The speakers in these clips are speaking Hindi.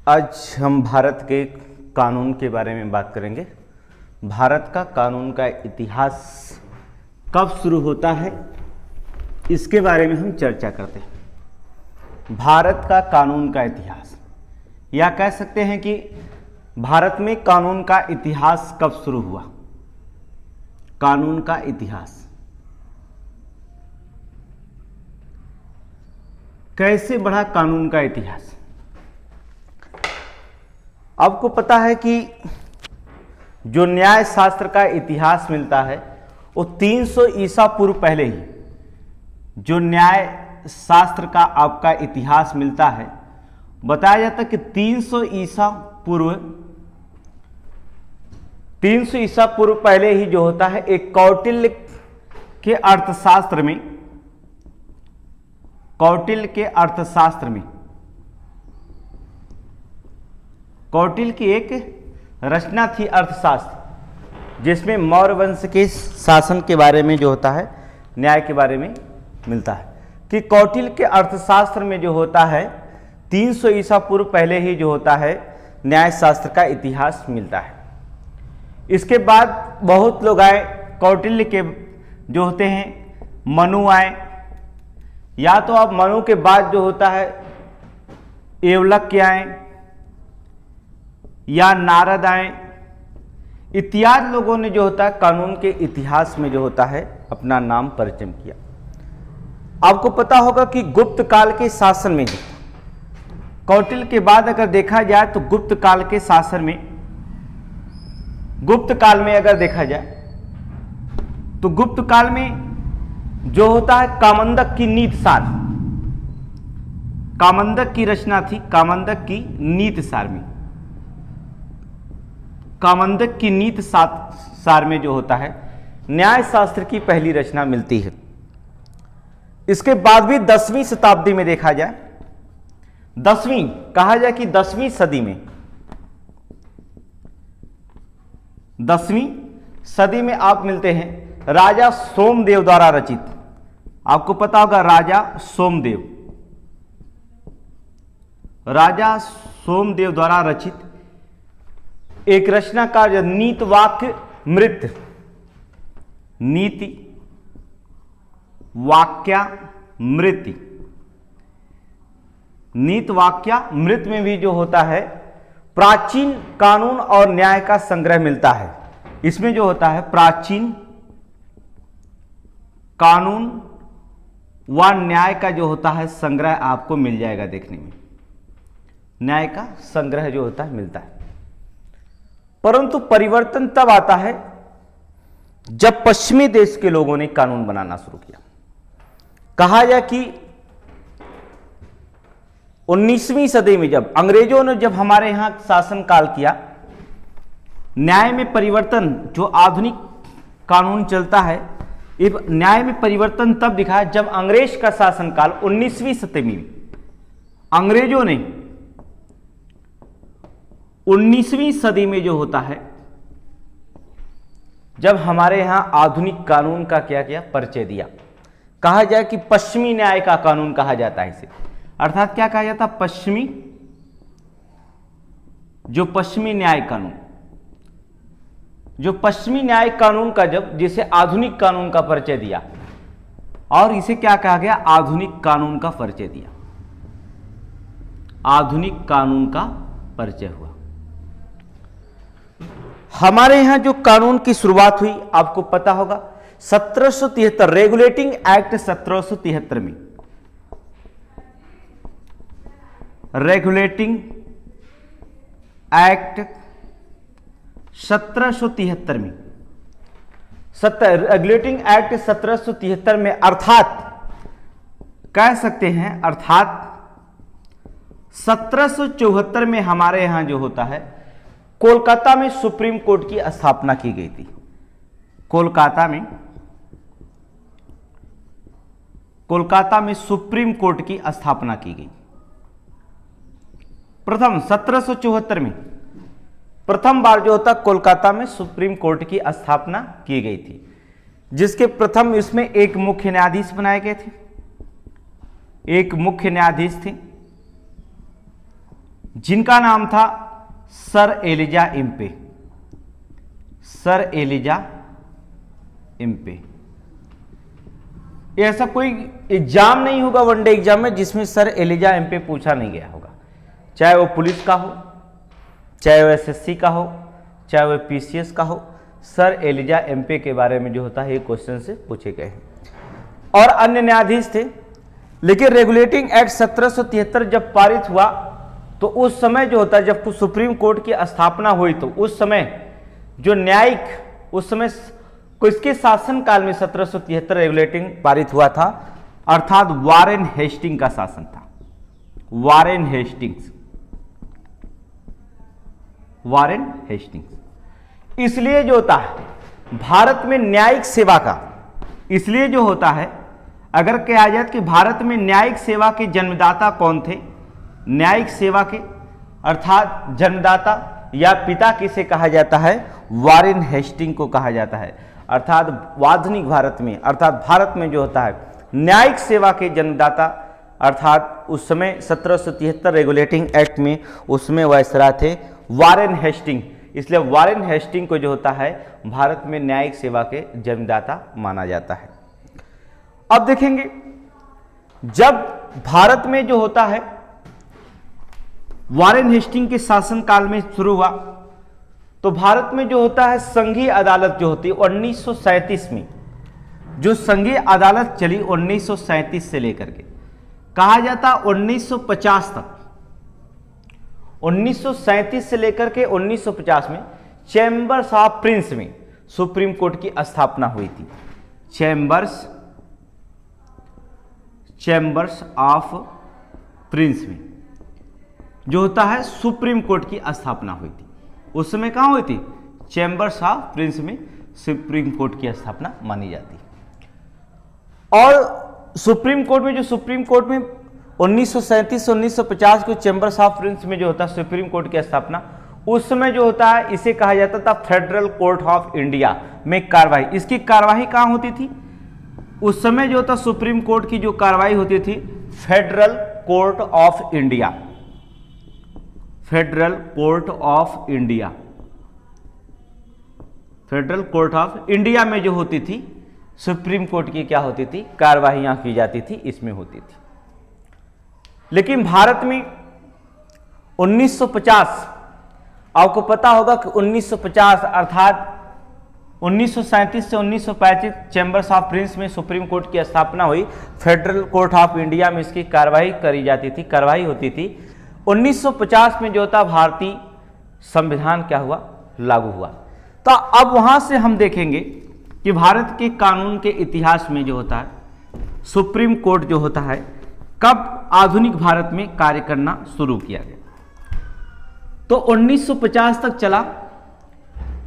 आज हम भारत के कानून के बारे में बात करेंगे। भारत का कानून का इतिहास कब शुरू होता है, इसके बारे में हम चर्चा करते हैं। भारत का कानून का इतिहास, या कह सकते हैं कि भारत में कानून का इतिहास कब शुरू हुआ। कानून का इतिहास कैसे बढ़ा कानून का इतिहास। आपको पता है कि जो न्याय शास्त्र का इतिहास मिलता है वो 300 ईसा पूर्व पहले ही, जो न्याय शास्त्र का आपका इतिहास मिलता है, बताया जाता है कि 300 ईसा पूर्व पहले ही जो होता है एक कौटिल्य के अर्थशास्त्र में, कौटिल्य की एक रचना थी अर्थशास्त्र, जिसमें मौर्य वंश के शासन के बारे में जो होता है, न्याय के बारे में मिलता है कि कौटिल्य के अर्थशास्त्र में जो होता है 300 ईसा पूर्व पहले ही जो होता है न्याय शास्त्र का इतिहास मिलता है। इसके बाद बहुत लोग आए, कौटिल्य के जो होते हैं मनु आए, या तो अब मनु के बाद जो होता है एवलक्य आए या नारद आए, इत्यादि लोगों ने जो होता है कानून के इतिहास में जो होता है अपना नाम परिचय किया। आपको पता होगा कि गुप्त काल के शासन में, कौटिल्य के बाद अगर देखा जाए तो गुप्त काल के शासन में, गुप्त काल में अगर देखा जाए तो गुप्त काल में जो होता है कामंदक की नीति सार, कामंदक की रचना थी, कामंदक की नीति सार में, कामंदक की नीति सार में जो होता है न्याय शास्त्र की पहली रचना मिलती है। इसके बाद भी 10वीं शताब्दी में देखा जाए, 10वीं कहा जाए कि 10वीं सदी में, 10वीं सदी में आप मिलते हैं राजा सोमदेव द्वारा रचित। आपको पता होगा राजा सोमदेव द्वारा रचित एक रचना का जो नीति वाक्यामृत में भी जो होता है प्राचीन कानून और न्याय का संग्रह मिलता है। इसमें जो होता है प्राचीन कानून व न्याय का जो होता है संग्रह आपको मिल जाएगा देखने में, न्याय का संग्रह जो होता है मिलता है। परंतु परिवर्तन तब आता है जब पश्चिमी देश के लोगों ने कानून बनाना शुरू किया। कहा जाए कि 19वीं सदी में जब अंग्रेजों ने जब हमारे यहां शासन काल किया, न्याय में परिवर्तन, जो आधुनिक कानून चलता है, न्याय में परिवर्तन तब दिखा जब अंग्रेज का शासनकाल 19वीं सदी में, अंग्रेजों ने 19वीं सदी में जो होता है जब हमारे यहां आधुनिक कानून का क्या किया, परिचय दिया। कहा जाए कि पश्चिमी न्याय का कानून कहा जाता है इसे, अर्थात क्या कहा जाता है, पश्चिमी न्याय कानून, जो पश्चिमी न्याय कानून का जब जिसे आधुनिक कानून का परिचय दिया, और इसे क्या कहा गया, आधुनिक कानून का परिचय दिया, आधुनिक कानून का परिचय हुआ। हमारे यहां जो कानून की शुरुआत हुई आपको पता होगा 1773 रेगुलेटिंग एक्ट 1773 में, रेगुलेटिंग एक्ट 1773 में, रेगुलेटिंग एक्ट 1773 में, अर्थात कह सकते हैं, अर्थात 1774 में हमारे यहां जो होता है कोलकाता में सुप्रीम कोर्ट की स्थापना की गई थी। कोलकाता में सुप्रीम कोर्ट की स्थापना की गई। प्रथम 1774 में प्रथम बार जो होता कोलकाता में सुप्रीम कोर्ट की स्थापना की गई थी, जिसके प्रथम इसमें एक मुख्य न्यायाधीश बनाए गए थे, एक मुख्य न्यायाधीश थे, जिनका नाम था sir Elijah Impey. Sir Elijah Impey. ऐसा कोई एग्जाम नहीं होगा वनडे एग्जाम में जिसमें सर एलिजा इम्पे पूछा नहीं गया होगा, चाहे वो पुलिस का हो, चाहे वो एसएससी का हो, चाहे वो पीसीएस का हो। सर एलिजा इम्पे के बारे में जो होता है ये क्वेश्चन से पूछे गए हैं। और अन्य न्यायाधीश थे, लेकिन रेगुलेटिंग एक्ट 1773 जब पारित हुआ तो उस समय जो होता है जब सुप्रीम कोर्ट की स्थापना हुई तो उस समय जो न्यायिक उस समय किसके शासनकाल में 1773 रेगुलेटिंग पारित हुआ था, अर्थात वारेन हेस्टिंग का शासन था। Warren Hastings, Warren Hastings. इसलिए जो होता है भारत में न्यायिक सेवा का, इसलिए जो होता है अगर कहा जाए कि भारत में न्यायिक सेवा के जन्मदाता कौन थे, न्यायिक सेवा के अर्थात जन्मदाता या पिता किसे कहा जाता है, वारेन हेस्टिंग को कहा जाता है। अर्थात आधुनिक भारत में, अर्थात भारत में जो होता है न्यायिक सेवा के जन्मदाता, अर्थात उस समय 1773 रेगुलेटिंग एक्ट में उसमें वायसराय थे वारेन हेस्टिंग। इसलिए वारेन हेस्टिंग को जो होता है भारत में न्यायिक सेवा के जन्मदाता माना जाता है। अब देखेंगे जब भारत में जो होता है वारेन हेस्टिंग के शासनकाल में शुरू हुआ तो भारत में जो होता है संघीय अदालत जो होती है 1937 में, जो संघीय अदालत चली 1937 से लेकर के कहा जाता 1950 तक, 1937 से लेकर के 1950 में चैम्बर्स ऑफ प्रिंस में सुप्रीम कोर्ट की स्थापना हुई थी। चैम्बर्स ऑफ प्रिंस में जो होता है सुप्रीम कोर्ट की स्थापना हुई थी। उस समय कहां हुई थी, चैम्बर्स ऑफ प्रिंस में सुप्रीम कोर्ट की स्थापना मानी जाती है। और सुप्रीम कोर्ट में 1937 से 1950 को चैम्बर्स ऑफ प्रिंस में जो होता है सुप्रीम कोर्ट की स्थापना, उस समय जो होता है इसे कहा जाता था फेडरल कोर्ट ऑफ इंडिया में कार्रवाई। इसकी कार्रवाई कहां होती थी, उस समय जो होता सुप्रीम कोर्ट की जो कार्रवाई होती थी federal court of India, federal court of India, federal court of India में जो होती थी सुप्रीम कोर्ट की क्या होती थी, कार्रवाइयां की जाती थी, इसमें होती थी। लेकिन भारत में 1950, आपको पता होगा कि 1950 अर्थात 1937 से 1935 चैम्बर्स ऑफ प्रिंस में सुप्रीम कोर्ट की स्थापना हुई, फेडरल कोर्ट ऑफ इंडिया में इसकी कार्रवाई करी जाती थी, कार्रवाई होती थी। 1950 में जो था भारतीय संविधान क्या हुआ, लागू हुआ। तो अब वहां से हम देखेंगे कि भारत के कानून के इतिहास में जो होता है सुप्रीम कोर्ट जो होता है कब आधुनिक भारत में कार्य करना शुरू किया गया। तो 1950 तक चला,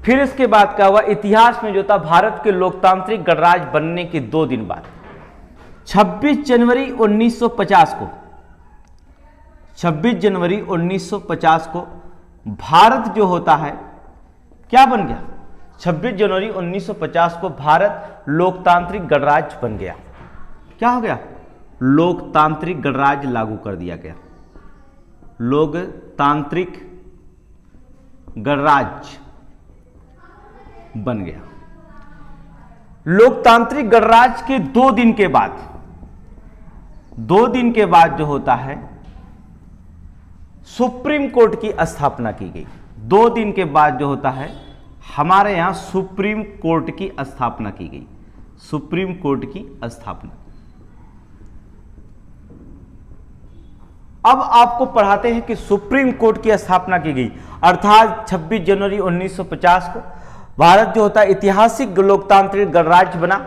फिर इसके बाद क्या हुआ, इतिहास में जो था भारत के लोकतांत्रिक गणराज्य बनने के 2 दिन बाद 26 जनवरी 1950 को, 26 जनवरी 1950 को भारत जो होता है क्या बन गया, 26 जनवरी 1950 को भारत लोकतांत्रिक गणराज्य बन गया। क्या हो गया, लोकतांत्रिक गणराज्य लागू कर दिया गया, लोकतांत्रिक गणराज्य बन गया। लोकतांत्रिक गणराज्य के 2 दिन के बाद, 2 दिन के बाद जो होता है सुप्रीम कोर्ट की स्थापना की गई। 2 दिन के बाद जो होता है हमारे यहां सुप्रीम कोर्ट की स्थापना की गई, सुप्रीम कोर्ट की स्थापना। अब आपको पढ़ाते हैं कि सुप्रीम कोर्ट की स्थापना की गई, अर्थात 26 जनवरी 1950 को भारत जो होता है ऐतिहासिक लोकतांत्रिक गणराज्य बना।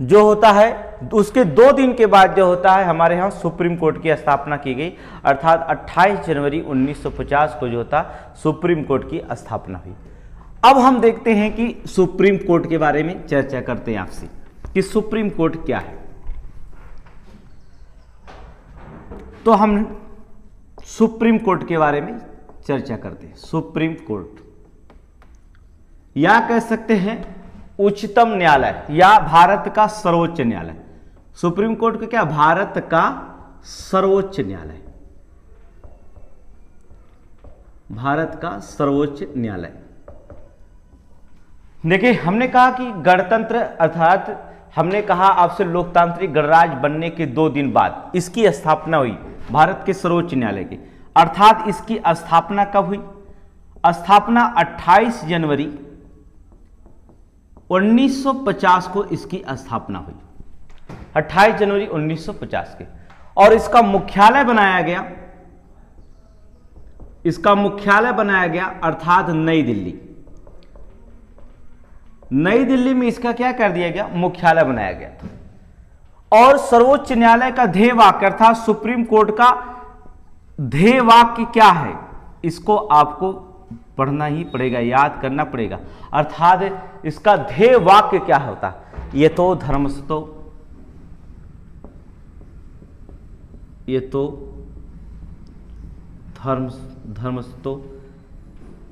जो होता है उसके 2 दिन के बाद जो होता है हमारे यहाँ सुप्रीम कोर्ट की स्थापना की गई, अर्थात 28 जनवरी 1950 को जो होता सुप्रीम कोर्ट की स्थापना हुई। अब हम देखते हैं कि सुप्रीम कोर्ट के बारे में चर्चा करते हैं आपसे कि सुप्रीम कोर्ट क्या है। तो हम सुप्रीम कोर्ट के बारे में चर्चा करते हैं। सुप्रीम कोर्ट या कह सकते हैं उच्चतम न्यायालय या भारत का सर्वोच्च न्यायालय। सुप्रीम कोर्ट का क्या, भारत का सर्वोच्च न्यायालय। भारत का सर्वोच्च न्यायालय। देखिए, हमने कहा कि गणतंत्र अर्थात हमने कहा आपसे लोकतांत्रिक गणराज्य बनने के 2 दिन बाद इसकी स्थापना हुई भारत के सर्वोच्च न्यायालय की। अर्थात इसकी स्थापना कब हुई? स्थापना 28 जनवरी 1950 को इसकी स्थापना हुई, 28 जनवरी 1950 के। और इसका मुख्यालय बनाया गया अर्थात नई दिल्ली। नई दिल्ली में इसका क्या कर दिया गया? मुख्यालय बनाया गया। और सर्वोच्च न्यायालय का ध्येय वाक्य अर्थात सुप्रीम कोर्ट का ध्येय वाक्य क्या है? इसको आपको पढ़ना ही पड़ेगा, याद करना पड़ेगा। अर्थात इसका ध्येय वाक्य क्या होता है? ये तो धर्मस्तो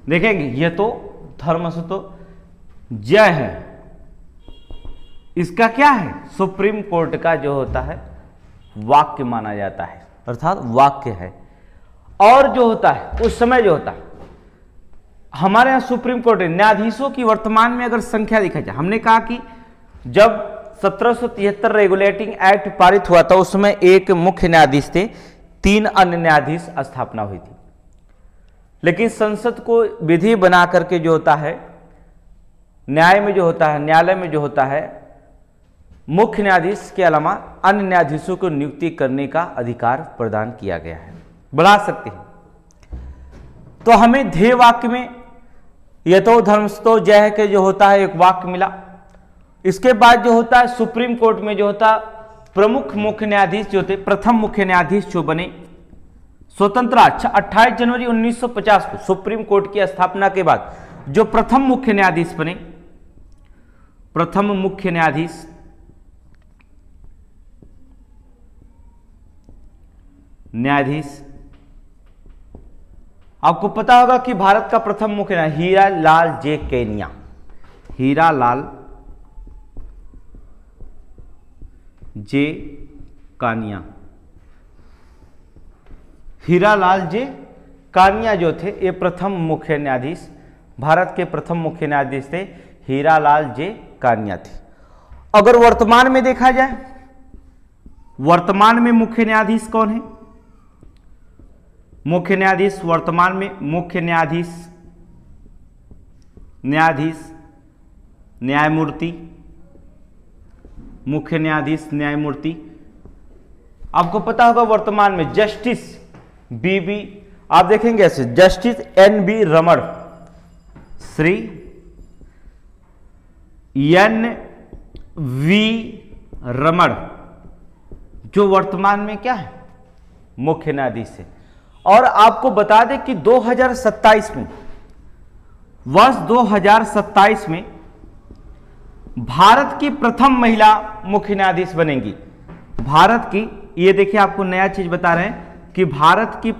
देखेंगे, ये तो धर्मस्तो जय है। इसका क्या है? सुप्रीम कोर्ट का जो होता है वाक्य माना जाता है, अर्थात वाक्य है। और जो होता है उस समय जो होता है हमारे यहां सुप्रीम कोर्ट न्यायाधीशों की वर्तमान में अगर संख्या देखा जाए, हमने कहा कि जब 1773 रेगुलेटिंग एक्ट पारित हुआ था उस समय एक मुख्य न्यायाधीश थे, 3 अन्य न्यायाधीश स्थापना हुई थी। लेकिन संसद को विधि बना करके जो होता है न्यायालय में जो होता है मुख्य न्यायाधीश के अलावा अन्य न्यायाधीशों को नियुक्ति करने का अधिकार प्रदान किया गया है, बढ़ा सकते हैं। तो हमें ध्येय वाक्य में यतो धर्मस्तो जय के जो होता है एक वाक्य मिला। इसके बाद जो होता है सुप्रीम कोर्ट में जो होता प्रमुख मुख्य न्यायाधीश जो थे, प्रथम मुख्य न्यायाधीश जो बने स्वतंत्र 28 जनवरी 1950 को सुप्रीम कोर्ट की स्थापना के बाद जो प्रथम मुख्य न्यायाधीश बने, प्रथम मुख्य न्यायाधीश आपको पता होगा कि भारत का प्रथम मुख्य न्यायाधीश हीरालाल जे कैनिया, हीरालाल जे कानिया जो थे ये प्रथम मुख्य न्यायाधीश, भारत के प्रथम मुख्य न्यायाधीश थे, हीरालाल जे कानिया थे। अगर वर्तमान में देखा जाए, वर्तमान में मुख्य न्यायाधीश कौन है? मुख्य न्यायाधीश वर्तमान में मुख्य न्यायाधीश न्यायमूर्ति, मुख्य न्यायाधीश न्यायमूर्ति आपको पता होगा वर्तमान में जस्टिस बीबी, आप देखेंगे ऐसे जस्टिस एन.बी. रमण, श्री एन.वी. रमण जो वर्तमान में क्या है? मुख्य न्यायाधीश है। और आपको बता दें कि 2027 में, वर्ष 2027 में भारत की प्रथम महिला मुख्य न्यायाधीश बनेंगी। भारत की, ये देखिए आपको नया चीज बता रहे हैं कि भारत की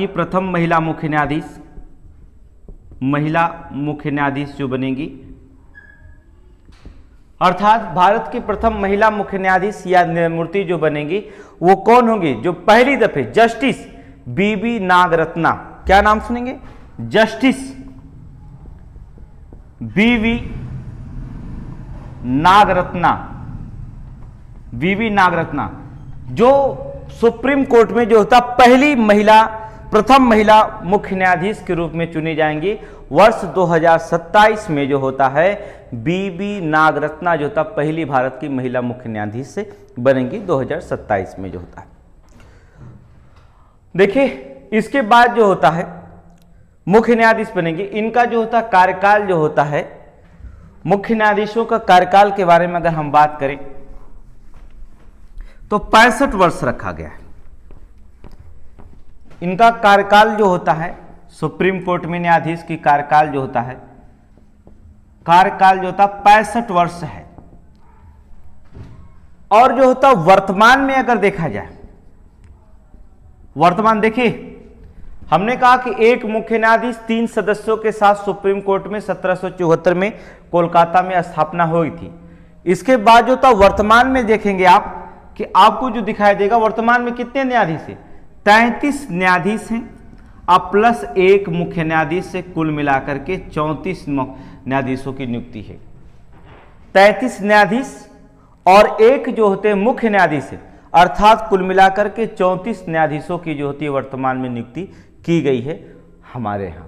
प्रथम महिला मुख्य न्यायाधीश जो बनेंगी, अर्थात भारत की प्रथम महिला मुख्य न्यायाधीश या न्यायमूर्ति जो बनेंगी वो कौन होंगी? जो पहली दफे जस्टिस बीबी नागरत्ना, क्या नाम सुनेंगे? जस्टिस बीवी नागरत्ना जो सुप्रीम कोर्ट में जो होता प्रथम महिला मुख्य न्यायाधीश के रूप में चुनी जाएंगी। वर्ष 2027 में जो होता है बीबी नागरत्ना जो होता पहली भारत की महिला मुख्य न्यायाधीश से बनेंगी 2027 में जो होता है। देखिए इसके बाद जो होता है मुख्य न्यायाधीश बनेंगे, इनका जो होता कार्यकाल जो होता है, मुख्य न्यायाधीशों का कार्यकाल के बारे में अगर हम बात करें तो 65 वर्ष रखा गया है। इनका कार्यकाल जो होता है सुप्रीम कोर्ट में न्यायाधीश की कार्यकाल जो होता है 65 वर्ष है। और जो होता वर्तमान में अगर देखा जाए, वर्तमान देखिए हमने कहा कि एक मुख्य न्यायाधीश 3 सदस्यों के साथ सुप्रीम कोर्ट में 1774 में कोलकाता में स्थापना हुई थी। इसके बाद जो था वर्तमान में देखेंगे आप कि आपको जो दिखाई देगा वर्तमान में कितने न्यायाधीश है? 33 न्यायाधीश हैं, अब प्लस एक मुख्य न्यायाधीश से कुल मिलाकर के 34 न्यायाधीशों की नियुक्ति है। 33 न्यायाधीश और एक जो होते हैं मुख्य न्यायाधीश है, अर्थात कुल मिलाकर के 34 न्यायाधीशों की जो होती है वर्तमान में नियुक्ति की गई है हमारे यहाँ।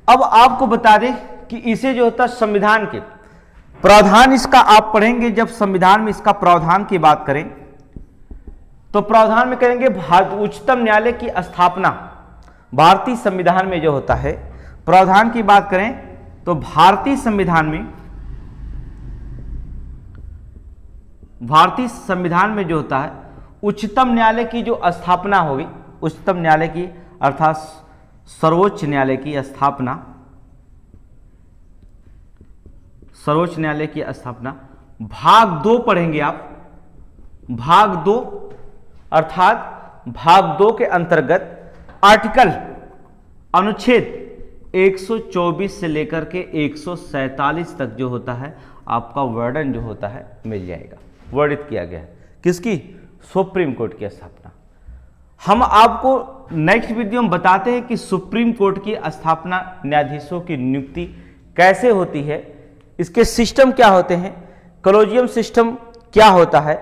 अब आपको बता दें कि इसे जो होता है संविधान के प्रावधान इसका आप पढ़ेंगे, जब संविधान में इसका प्रावधान की बात करें तो प्रावधान में करेंगे उच्चतम न्यायालय की स्थापना। भारतीय संविधान में जो होता है प्रावधान की बात करें तो भारतीय संविधान में जो होता है उच्चतम न्यायालय की जो स्थापना होगी, उच्चतम न्यायालय की अर्थात सर्वोच्च न्यायालय की स्थापना, सर्वोच्च न्यायालय की स्थापना भाग 2 पढ़ेंगे आप। भाग 2 अर्थात भाग 2 के अंतर्गत आर्टिकल अनुच्छेद 124 से लेकर के 147 तक जो होता है आपका वर्णन जो होता है मिल जाएगा। वर्णित किया गया है किसकी? सुप्रीम कोर्ट की स्थापना। हम आपको नेक्स्ट वीडियो में बताते हैं कि सुप्रीम कोर्ट की स्थापना न्यायाधीशों की नियुक्ति कैसे होती है, इसके सिस्टम क्या होते हैं, कॉलेजियम सिस्टम क्या होता है,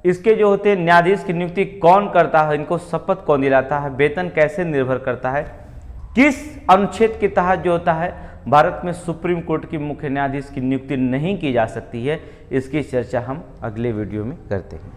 इसके जो होते हैं न्यायाधीश की नियुक्ति कौन करता है, इनको शपथ कौन दिलाता है, वेतन कैसे निर्भर करता है, किस अनुच्छेद के तहत जो होता है भारत में सुप्रीम कोर्ट की मुख्य न्यायाधीश की नियुक्ति नहीं की जा सकती है, इसकी चर्चा हम अगले वीडियो में करते हैं।